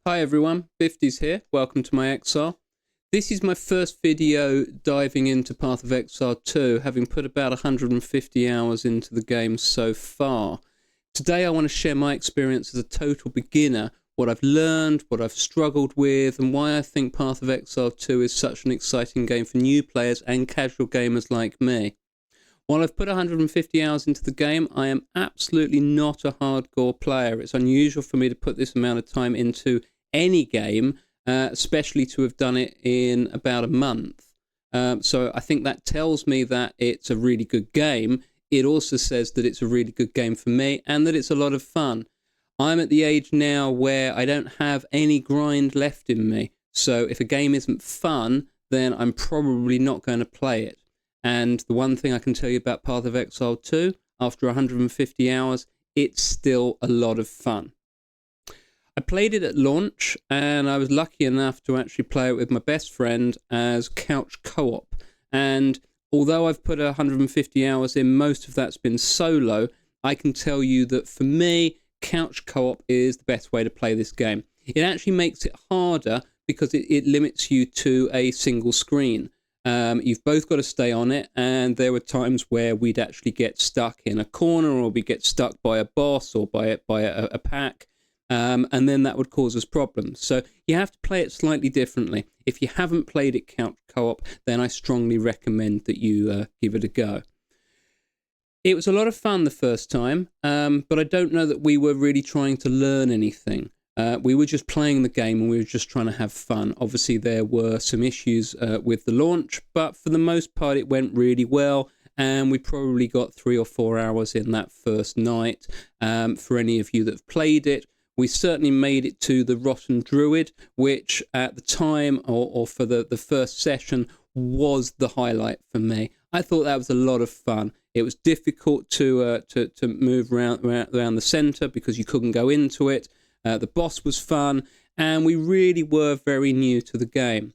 Hi everyone, Bifties here. Welcome to my Exile. This is my first video diving into Path of Exile 2, having put about 150 hours into the game so far. Today I want to share my experience as a total beginner, what I've learned, what I've struggled with, and why I think Path of Exile 2 is such an exciting game for new players and casual gamers like me. While I've put 150 hours into the game, I am absolutely not a hardcore player. It's unusual for me to put this amount of time into any game, especially to have done it in about a month. So I think that tells me that it's a really good game. It also says that it's a really good game for me and that it's a lot of fun. I'm at the age now where I don't have any grind left in me. So if a game isn't fun, then I'm probably not going to play it. And the one thing I can tell you about Path of Exile 2, after 150 hours, it's still a lot of fun. I played it at launch, and I was lucky enough to actually play it with my best friend as couch co-op. And although I've put 150 hours in, most of that's been solo, I can tell you that for me, couch co-op is the best way to play this game. It actually makes it harder because it limits you to a single screen. You've both got to stay on it, and there were times where we'd actually get stuck in a corner, or we'd get stuck by a boss or by a pack, and then that would cause us problems. So you have to play it slightly differently. If you haven't played it couch co-op, then I strongly recommend that you give it a go. It was a lot of fun the first time, but I don't know that we were really trying to learn anything. We were just playing the game and we were just trying to have fun. Obviously, there were some issues with the launch, but for the most part, it went really well. And we probably got 3 or 4 hours in that first night. For any of you that have played it, we certainly made it to the Rotten Druid, which at the time, or for the first session, was the highlight for me. I thought that was a lot of fun. It was difficult to move around the centre because you couldn't go into it. The boss was fun, and we really were very new to the game.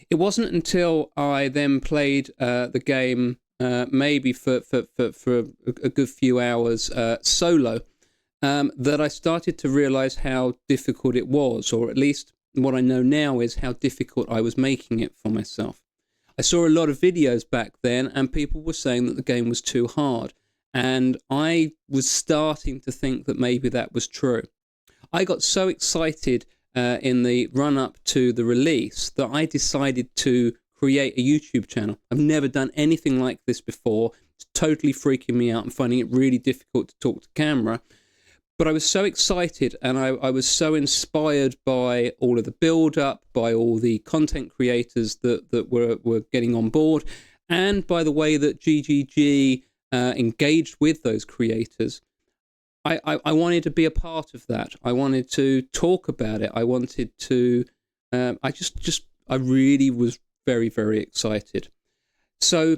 It wasn't until I then played the game maybe for a good few hours solo that I started to realise how difficult it was, or at least what I know now is how difficult I was making it for myself. I saw a lot of videos back then, and people were saying that the game was too hard, and I was starting to think that maybe that was true. I got so excited in the run-up to the release that I decided to create a YouTube channel. I've never done anything like this before. It's totally freaking me out and finding it really difficult to talk to camera. But I was so excited, and I was so inspired by all of the build-up, by all the content creators that were getting on board, and by the way that GGG engaged with those creators. I wanted to be a part of that. I wanted to talk about it. I wanted to, I really was very, very excited. So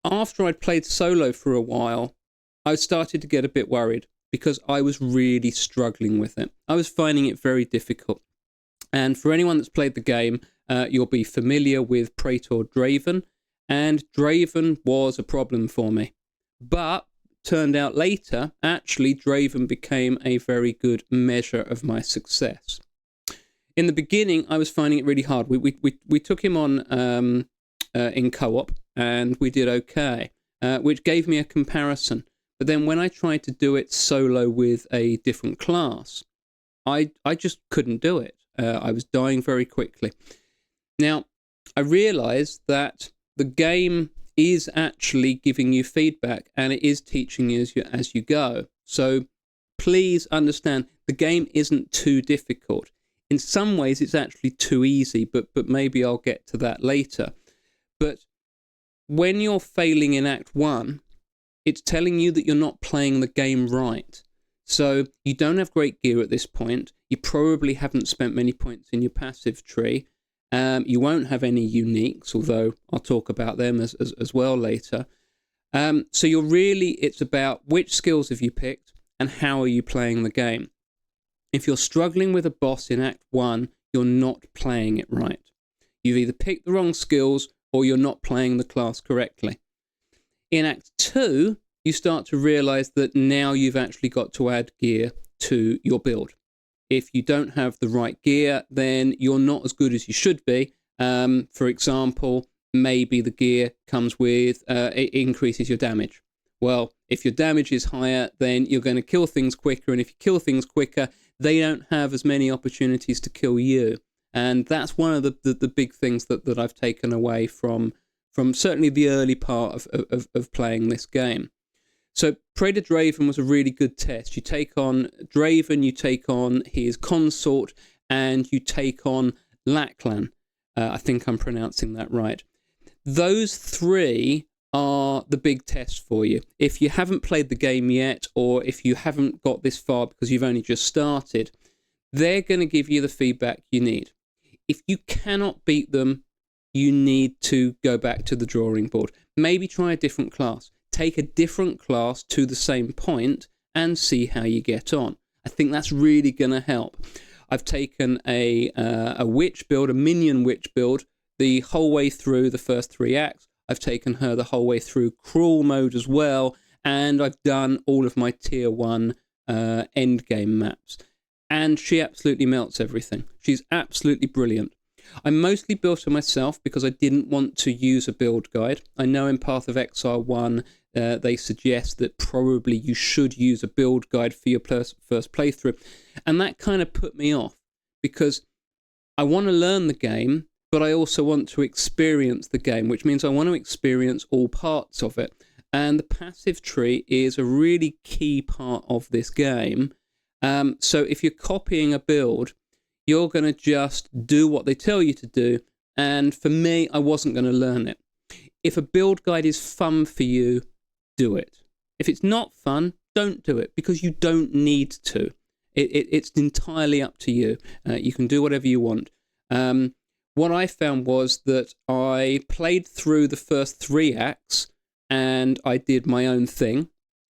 after I'd played solo for a while, I started to get a bit worried because I was really struggling with it. I was finding it very difficult. And for anyone that's played the game, you'll be familiar with Praetor Draven, and Draven was a problem for me. But turned out later, actually, Draven became a very good measure of my success. In the beginning, I was finding it really hard. We took him on in co-op, and we did okay, which gave me a comparison. But then when I tried to do it solo with a different class, I just couldn't do it. I was dying very quickly. Now, I realized that the game is actually giving you feedback, and it is teaching you as you go. So please understand, the game isn't too difficult. In some ways, it's actually too easy, but maybe I'll get to that later. But when you're failing in Act 1, it's telling you that you're not playing the game right. So you don't have great gear at this point. You probably haven't spent many points in your passive tree. You won't have any uniques, although I'll talk about them as well later. So it's about which skills have you picked and how are you playing the game. If you're struggling with a boss in Act 1, you're not playing it right. You've either picked the wrong skills or you're not playing the class correctly. In Act 2, you start to realise that now you've actually got to add gear to your build. if you don't have the right gear, then you're not as good as you should be. For example, maybe the gear comes with, it increases your damage. Well, if your damage is higher, then you're going to kill things quicker. And if you kill things quicker, they don't have as many opportunities to kill you. And that's one of the big things that I've taken away from certainly the early part of playing this game. So Praetor Draven was a really good test. You take on Draven, you take on his consort, and you take on Lachlan. I think I'm pronouncing that right. Those three are the big test for you. If you haven't played the game yet, or if you haven't got this far because you've only just started, they're going to give you the feedback you need. If you cannot beat them, you need to go back to the drawing board. Maybe try a different class. Take a different class to the same point and see how you get on. I think that's really going to help. I've taken a witch build, a minion witch build, the whole way through the first 3 acts. I've taken her the whole way through cruel mode as well, and I've done all of my tier 1 endgame maps. And she absolutely melts everything. She's absolutely brilliant. I mostly built her myself because I didn't want to use a build guide. I know in Path of Exile 1, they suggest that probably you should use a build guide for your first playthrough. And that kind of put me off because I want to learn the game, but I also want to experience the game, which means I want to experience all parts of it. And the passive tree is a really key part of this game. So if you're copying a build, you're going to just do what they tell you to do. And for me, I wasn't going to learn it. If a build guide is fun for you, do it. If it's not fun, don't do it because you don't need to. It's entirely up to you. You can do whatever you want. What I found was that I played through the first 3 acts and I did my own thing.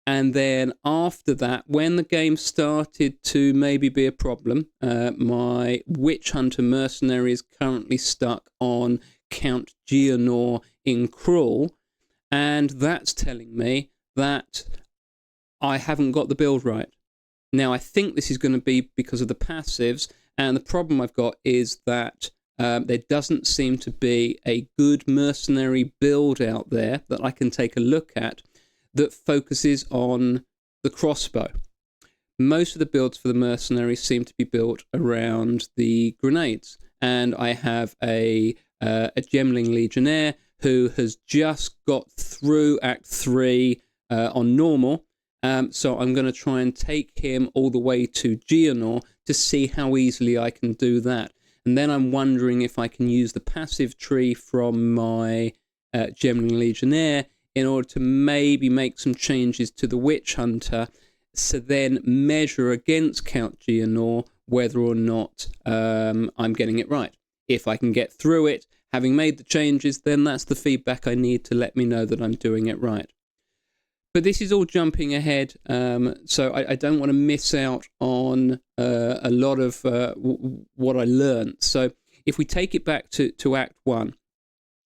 And then after that, when the game started to maybe be a problem, my Witch Hunter Mercenary is currently stuck on Count Geonor in Cruel, and that's telling me that I haven't got the build right. Now, I think this is going to be because of the passives, and the problem I've got is that there doesn't seem to be a good mercenary build out there that I can take a look at that focuses on the crossbow. Most of the builds for the mercenaries seem to be built around the grenades, and I have a Gemling Legionnaire who has just got through Act 3 on normal, so I'm going to try and take him all the way to Geonor to see how easily I can do that. And then I'm wondering if I can use the passive tree from my Gemling Legionnaire in order to maybe make some changes to the Witch Hunter, so then measure against Count Geonor whether or not I'm getting it right. If I can get through it, having made the changes, then that's the feedback I need to let me know that I'm doing it right. But this is all jumping ahead, so I don't want to miss out on a lot of what I learned. So if we take it back to Act 1,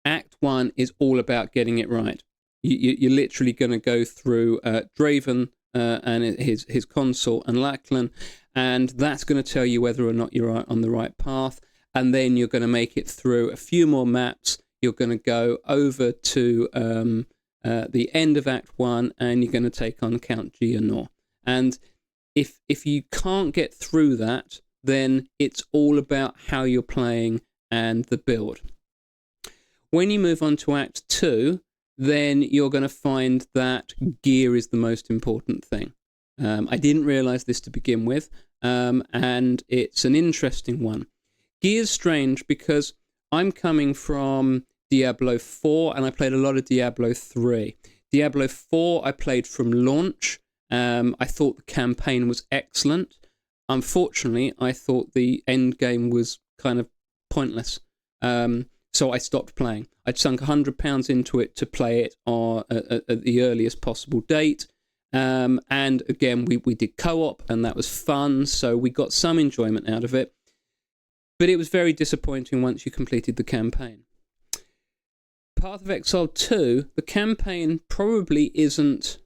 Act 1 is all about getting it right. You're literally going to go through Draven and his consort and Lachlan, and that's going to tell you whether or not you're on the right path. And then you're going to make it through a few more maps. You're going to go over to the end of Act 1, and you're going to take on Count Geonor. And if you can't get through that, then it's all about how you're playing and the build. When you move on to Act 2, then you're going to find that gear is the most important thing. I didn't realise this to begin with, and it's an interesting one. Gear's strange because I'm coming from Diablo 4, and I played a lot of Diablo 3. Diablo 4 I played from launch. I thought the campaign was excellent. Unfortunately, I thought the end game was kind of pointless. So I stopped playing. I'd sunk £100 into it to play it at the earliest possible date. And again, we did co-op, and that was fun, so we got some enjoyment out of it. But it was very disappointing once you completed the campaign. Path of Exile 2, the campaign probably isn't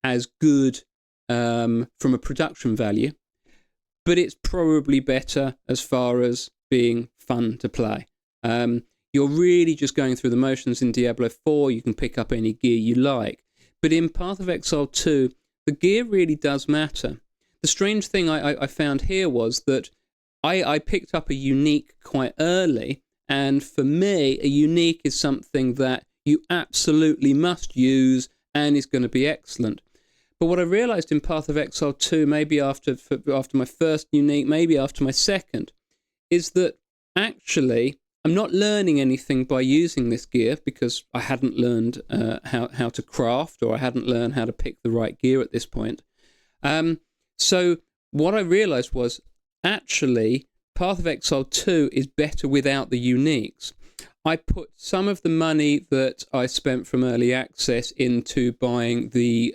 as good from a production value, but it's probably better as far as being fun to play. You're really just going through the motions in Diablo 4. You can pick up any gear you like. But in Path of Exile 2, the gear really does matter. The strange thing I found here was that I picked up a unique quite early, and for me, a unique is something that you absolutely must use and is going to be excellent. But what I realised in Path of Exile 2, maybe after my first unique, maybe after my second, is that actually I'm not learning anything by using this gear, because I hadn't learned how to craft, or I hadn't learned how to pick the right gear at this point. So what I realised was, actually, Path of Exile 2 is better without the uniques. I put some of the money that I spent from early access into buying the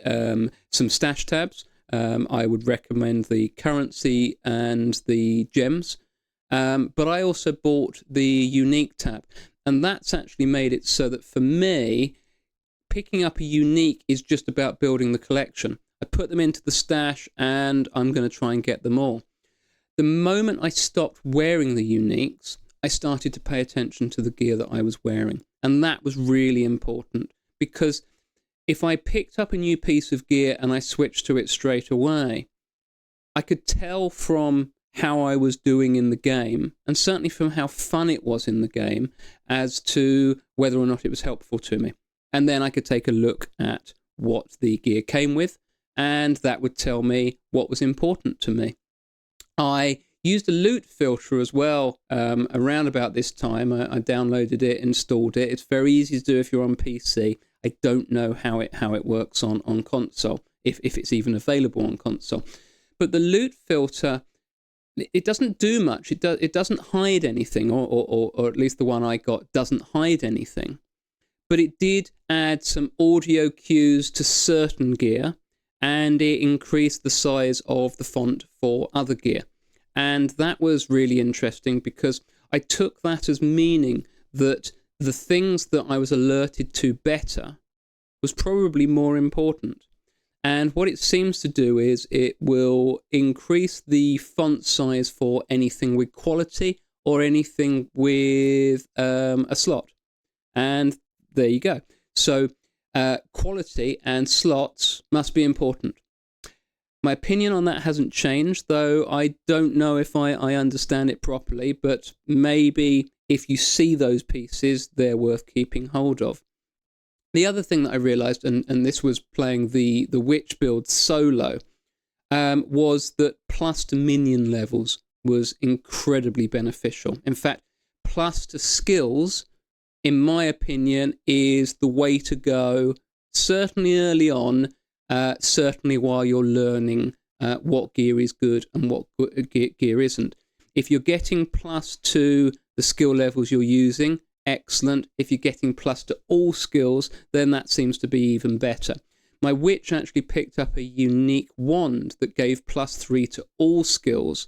some stash tabs. I would recommend the currency and the gems. But I also bought the unique tab. And that's actually made it so that for me, picking up a unique is just about building the collection. I put them into the stash and I'm going to try and get them all. The moment I stopped wearing the uniques, I started to pay attention to the gear that I was wearing. And that was really important, because if I picked up a new piece of gear and I switched to it straight away, I could tell from how I was doing in the game, and certainly from how fun it was in the game, as to whether or not it was helpful to me. And then I could take a look at what the gear came with, and that would tell me what was important to me. I used a loot filter as well around about this time. I downloaded it, installed it. It's very easy to do if you're on PC. I don't know how it works on console, if it's even available on console. But the loot filter, it doesn't do much. It doesn't hide anything, or at least the one I got doesn't hide anything. But it did add some audio cues to certain gear, and it increased the size of the font for other gear. And that was really interesting, because I took that as meaning that the things that I was alerted to better was probably more important. And what it seems to do is it will increase the font size for anything with quality or anything with a slot. And there you go. So quality and slots must be important. My opinion on that hasn't changed, though I don't know if I understand it properly, but maybe if you see those pieces, they're worth keeping hold of. The other thing that I realised, and this was playing the witch build solo, was that plus to minion levels was incredibly beneficial. In fact, plus to skills, in my opinion, is the way to go, certainly early on, certainly while you're learning what gear is good and what gear isn't. If you're getting plus to the skill levels you're using, excellent. If you're getting plus to all skills, then that seems to be even better. My witch actually picked up a unique wand that gave +3 to all skills,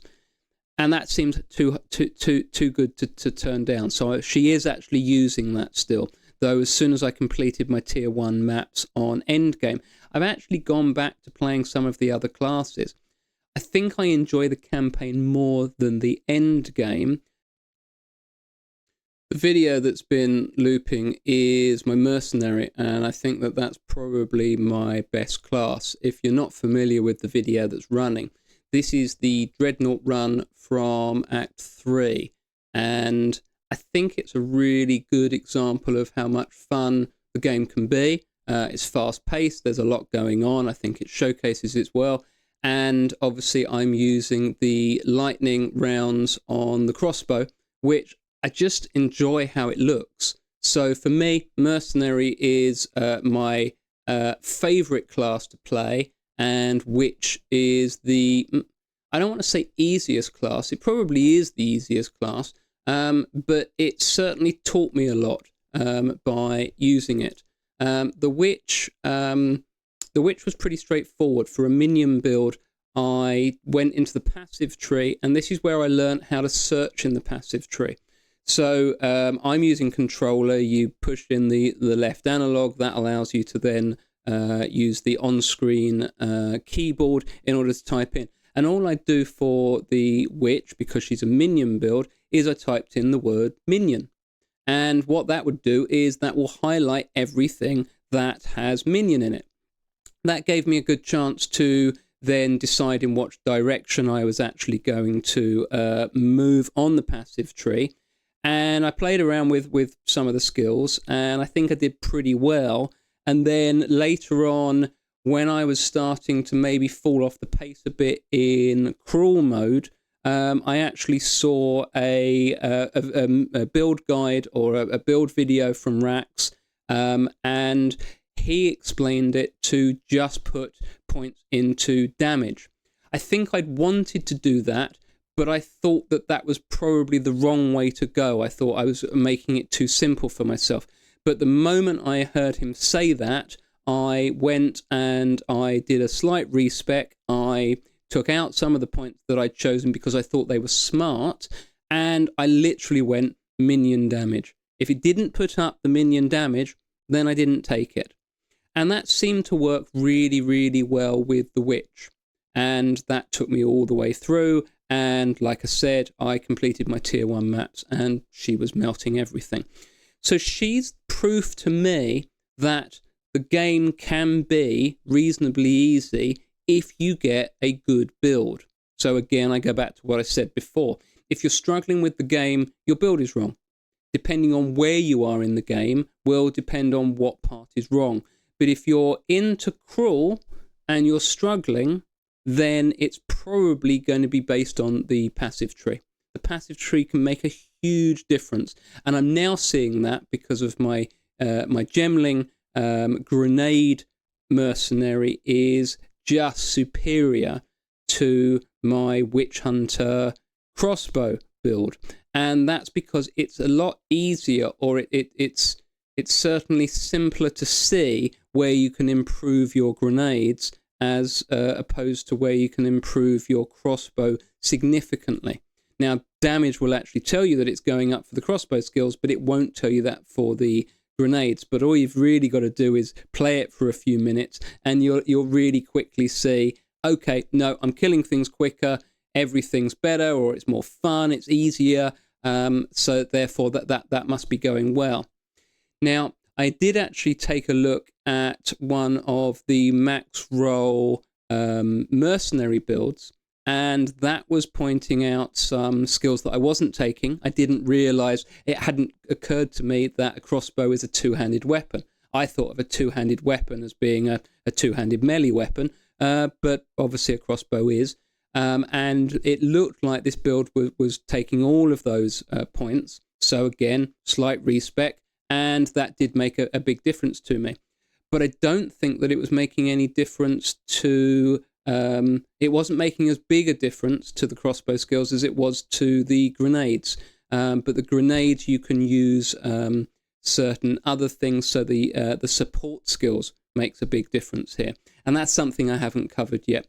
and that seems too good to turn down. So she is actually using that still. Though as soon as I completed my tier 1 maps on Endgame, I've actually gone back to playing some of the other classes. I think I enjoy the campaign more than the Endgame. The video that's been looping is my Mercenary, and I think that that's probably my best class. If you're not familiar with the video that's running, this is the Dreadnought run from Act 3, and I think it's a really good example of how much fun the game can be. It's fast-paced, there's a lot going on, I think it showcases it well, and obviously I'm using the lightning rounds on the crossbow, which I just enjoy how it looks. So for me, Mercenary is my favourite class to play, and which is the, I don't want to say easiest class, it probably is the easiest class, but it certainly taught me a lot by using it. The Witch was pretty straightforward. For a minion build, I went into the passive tree, and this is where I learned how to search in the passive tree. So I'm using controller. You push in the left analog. That allows you to then use the on-screen keyboard in order to type in. And all I do for the witch, because she's a minion build, is I typed in the word minion. And what that would do is that will highlight everything that has minion in it. That gave me a good chance to then decide in what direction I was actually going to move on the passive tree. And I played around with some of the skills, and I think I did pretty well. And then later on, when I was starting to maybe fall off the pace a bit in crawl mode, I actually saw a build guide or a build video from Rax, and he explained it to just put points into damage. I think I'd wanted to do that, but I thought that that was probably the wrong way to go. I thought I was making it too simple for myself. But the moment I heard him say that, I went and I did a slight respec. I took out some of the points that I'd chosen because I thought they were smart, and I literally went minion damage. If it didn't put up the minion damage, then I didn't take it. And that seemed to work really, really well with the witch. And that took me all the way through. And like I said, I completed my tier 1 maps and she was melting everything. So she's proof to me that the game can be reasonably easy if you get a good build. So again, I go back to what I said before. If you're struggling with the game, your build is wrong. Depending on where you are in the game will depend on what part is wrong. But if you're into crawl and you're struggling, then it's probably going to be based on the passive tree. The passive tree can make a huge difference. And I'm now seeing that because of my gemling grenade mercenary is just superior to my witch hunter crossbow build. And that's because it's a lot easier, or it's certainly simpler to see where you can improve your grenades as opposed to where you can improve your crossbow significantly. Now, damage will actually tell you that it's going up for the crossbow skills, but it won't tell you that for the grenades. But all you've really got to do is play it for a few minutes, and you'll really quickly see, okay, no, I'm killing things quicker, everything's better, or it's more fun, it's easier, so therefore that must be going well. Now, I did actually take a look at one of the max roll mercenary builds, and that was pointing out some skills that I wasn't taking. I didn't realize, it hadn't occurred to me that a crossbow is a two-handed weapon. I thought of a two-handed weapon as being a two-handed melee weapon, but obviously a crossbow is. And it looked like this build was taking all of those points. So again, slight respec, and that did make a big difference to me. But I don't think that it was making any difference to... it wasn't making as big a difference to the crossbow skills as it was to the grenades. But the grenades, you can use certain other things, so the support skills makes a big difference here. And that's something I haven't covered yet.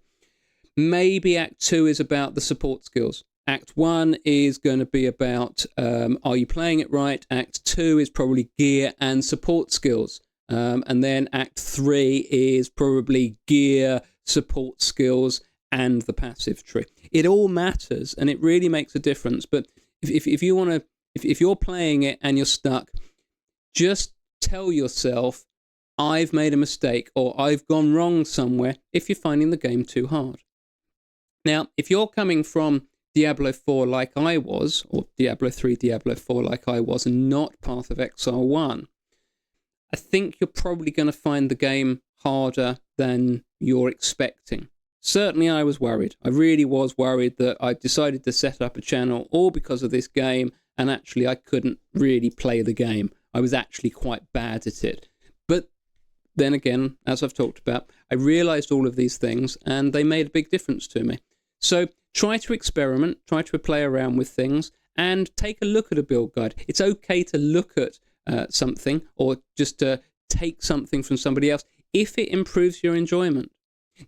Maybe Act 2 is about the support skills. Act 1 is going to be about, are you playing it right? Act 2 is probably gear and support skills. And then Act 3 is probably gear, support skills, and the passive tree. It all matters, and it really makes a difference. But if you want to, if you're playing it and you're stuck, just tell yourself, I've made a mistake, or I've gone wrong somewhere, if you're finding the game too hard. Now, if you're coming from Diablo 4 like I was, or Diablo 3, Diablo 4 like I was, and not Path of Exile 1, I think you're probably going to find the game harder than you're expecting. Certainly I was worried. I really was worried that I decided to set up a channel all because of this game, and actually I couldn't really play the game. I was actually quite bad at it. But then again, as I've talked about, I realized all of these things, and they made a big difference to me. So try to experiment, try to play around with things, and take a look at a build guide. It's okay to look at something, or just to take something from somebody else, if it improves your enjoyment.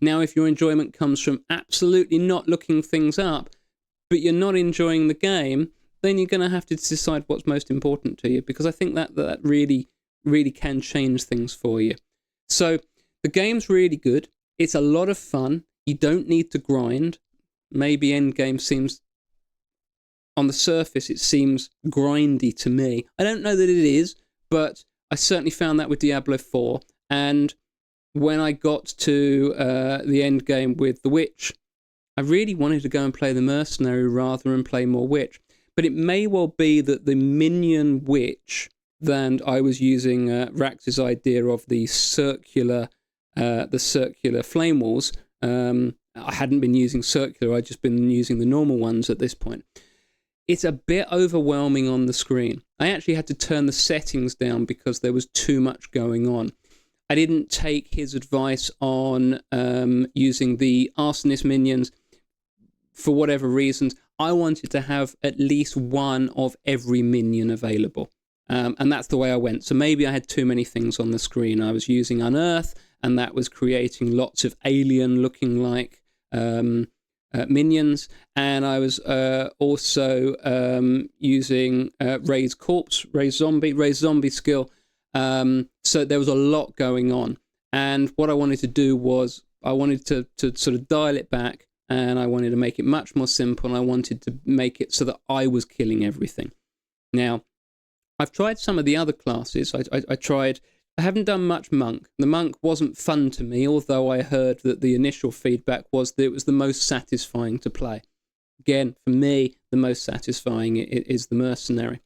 Now, if your enjoyment comes from absolutely not looking things up, but you're not enjoying the game, then you're going to have to decide what's most important to you, because I think that really, really can change things for you. So the game's really good. It's a lot of fun. You don't need to grind. maybe endgame seems, on the surface, it seems grindy to me. I don't know that it is, but I certainly found that with Diablo 4. And when I got to the end game with the Witch, I really wanted to go and play the Mercenary rather than play more Witch. But it may well be that the minion Witch, and I was using Rax's idea of the circular flame walls. I hadn't been using circular, I'd just been using the normal ones at this point. It's a bit overwhelming on the screen. I actually had to turn the settings down because there was too much going on. I didn't take his advice on using the arsonist minions for whatever reasons. I wanted to have at least one of every minion available. And that's the way I went. So maybe I had too many things on the screen. I was using Unearth, and that was creating lots of alien-looking like minions. And I was also using Raise Zombie skill. So there was a lot going on. And what I wanted to do was I wanted to sort of dial it back, and I wanted to make it much more simple, and I wanted to make it so that I was killing everything. Now, I've tried some of the other classes. I haven't done much Monk. The Monk wasn't fun to me, although I heard that the initial feedback was that it was the most satisfying to play. Again, for me, the most satisfying is the Mercenary.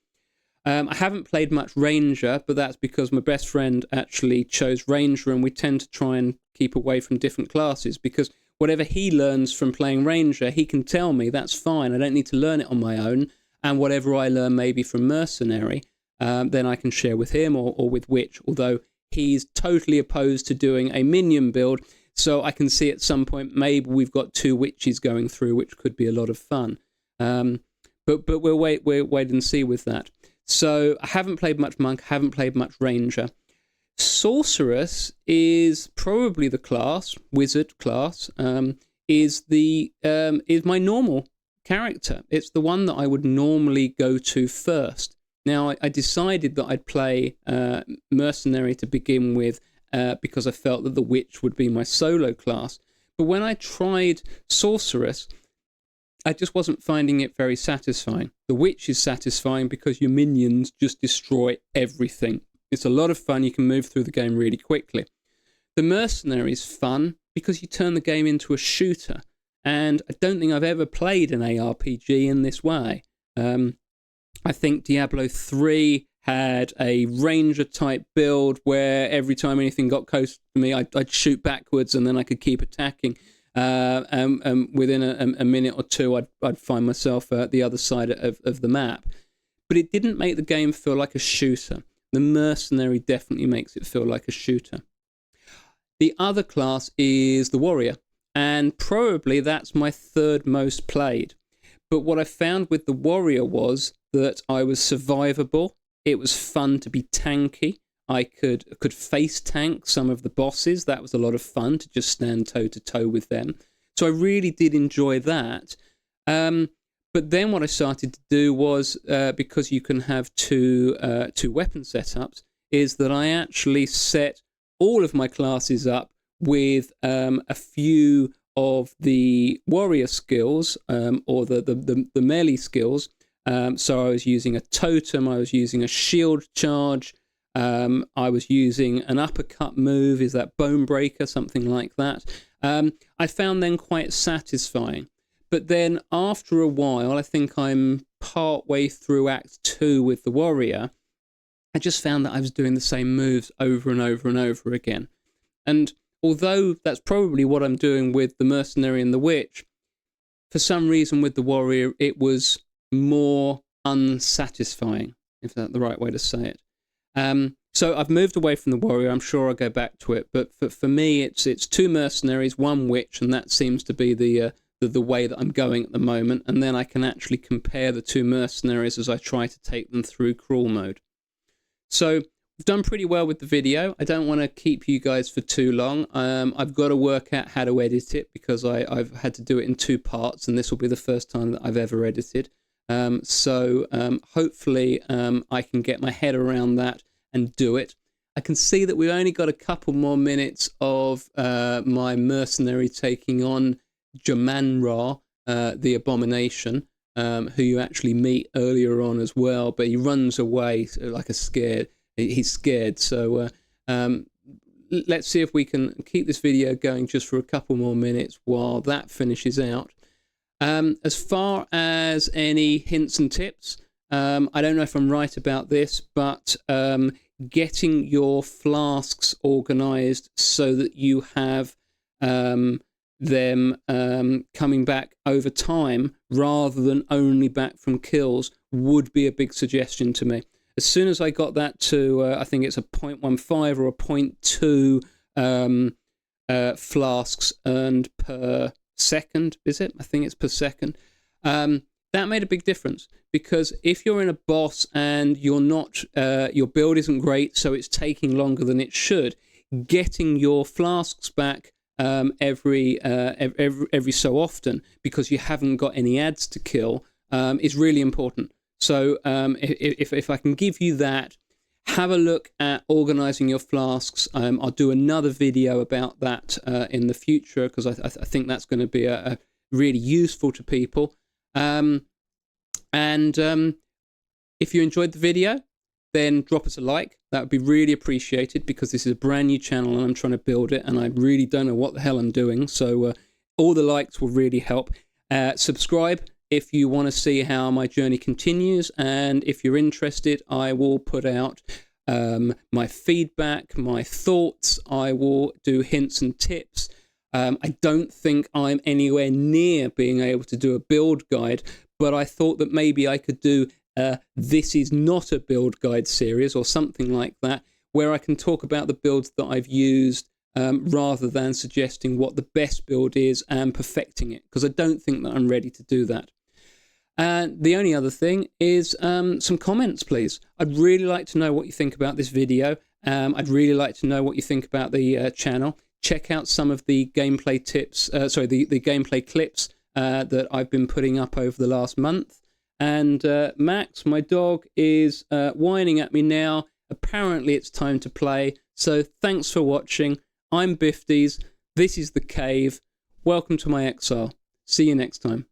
I haven't played much Ranger, but that's because my best friend actually chose Ranger, and we tend to try and keep away from different classes, because whatever he learns from playing Ranger, he can tell me that's fine. I don't need to learn it on my own. And whatever I learn maybe from Mercenary, then I can share with him or with Witch, although he's totally opposed to doing a minion build. So I can see at some point maybe we've got two Witches going through, which could be a lot of fun. But we'll wait and see with that. So I haven't played much Monk, haven't played much Ranger. Sorceress is probably the class, wizard class, is my normal character. It's the one that I would normally go to first. Now, I decided that I'd play Mercenary to begin with because I felt that the Witch would be my solo class. But when I tried Sorceress, I just wasn't finding it very satisfying. The Witch is satisfying because your minions just destroy everything. It's a lot of fun. You can move through the game really quickly. The Mercenary is fun because you turn the game into a shooter. And I don't think I've ever played an ARPG in this way. I think Diablo 3 had a Ranger-type build where every time anything got close to me, I'd shoot backwards and then I could keep attacking. Within a minute or two, I'd find myself at the other side of the map. But it didn't make the game feel like a shooter. The Mercenary definitely makes it feel like a shooter. The other class is the Warrior, and probably that's my third most played. But what I found with the Warrior was that I was survivable. It was fun to be tanky. I could face tank some of the bosses. That was a lot of fun to just stand toe to toe with them. So I really did enjoy that. But then what I started to do was, because you can have two weapon setups, is that I actually set all of my classes up with a few of the warrior skills or the melee skills. So I was using a totem, I was using a shield charge, I was using an uppercut move, is that bone breaker, something like that. I found them quite satisfying. But then after a while, I think I'm part way through Act 2 with the warrior, I just found that I was doing the same moves over and over and over again. And although that's probably what I'm doing with the Mercenary and the Witch, for some reason with the Warrior, it was more unsatisfying, if that's the right way to say it. So I've moved away from the Warrior. I'm sure I'll go back to it. But for me, it's two Mercenaries, one Witch, and that seems to be the way that I'm going at the moment. And then I can actually compare the two Mercenaries as I try to take them through crawl mode. So I've done pretty well with the video. I don't want to keep you guys for too long. I've got to work out how to edit it because I've had to do it in two parts, and this will be the first time that I've ever edited. So hopefully I can get my head around that and do it. I can see that we've only got a couple more minutes of my Mercenary taking on Jamanra. the Abomination, who you actually meet earlier on as well, but he runs away like a scared. He's scared. So let's see if we can keep this video going just for a couple more minutes while that finishes out. As far as any hints and tips, I don't know if I'm right about this, but getting your flasks organized so that you have them coming back over time rather than only back from kills would be a big suggestion to me. As soon as I got that to, I think it's a 0.15 or a 0.2 flasks earned per second, is it? I think it's per second. That made a big difference, because if you're in a boss and you're not, your build isn't great, so it's taking longer than it should, getting your flasks back every so often, because you haven't got any ads to kill, is really important. So if I can give you that, have a look at organizing your flasks. I'll do another video about that in the future, because I think that's going to be a really useful to people. And if you enjoyed the video, then drop us a like. That would be really appreciated, because this is a brand new channel and I'm trying to build it, and I really don't know what the hell I'm doing. So all the likes will really help. Subscribe if you want to see how my journey continues, and if you're interested, I will put out my feedback, my thoughts. I will do hints and tips. I don't think I'm anywhere near being able to do a build guide, but I thought that maybe I could do This Is Not a Build Guide series or something like that, where I can talk about the builds that I've used rather than suggesting what the best build is and perfecting it, because I don't think that I'm ready to do that. And the only other thing is some comments, please. I'd really like to know what you think about this video. I'd really like to know what you think about the channel. Check out some of the gameplay tips, the gameplay clips that I've been putting up over the last month. And Max, my dog, is whining at me now. Apparently it's time to play. So thanks for watching. I'm Bifties. This is The Cave. Welcome to my exile. See you next time.